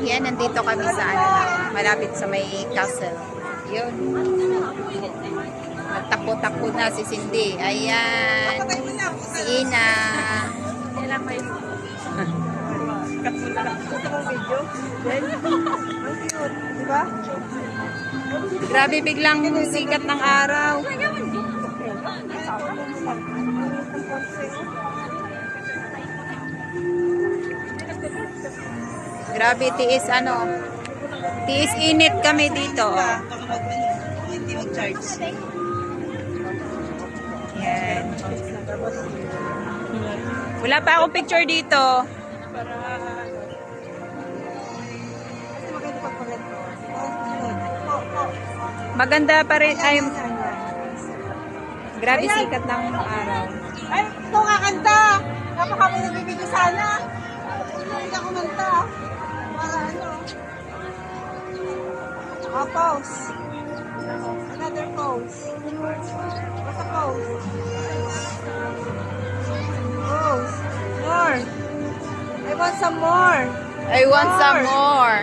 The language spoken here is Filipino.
Yan, nandito kami sa ano, malapit sa may castle. Yun. Nagtakbo-takbo na si Cindy. Ayan. Si Ina. Cut mo na lang. Gusto mong video? Yan. Ang cute. Diba? Grabe biglang sikat ng araw. Grabe, tiis ano. Tiis init kami dito. Oh. Hindi mag-charge. Yan. Wala pa akong picture dito. Para... Kasi maganda pagpaganda. Maganda pa rin. Ay, grabe sikat ng araw. Ay, ito kakanta! Kapag kami nagbibigay sana. Hindi ako manta. Para ano? Pause. Another pause. What's a pause? Pause. More. I want some more. I want some more.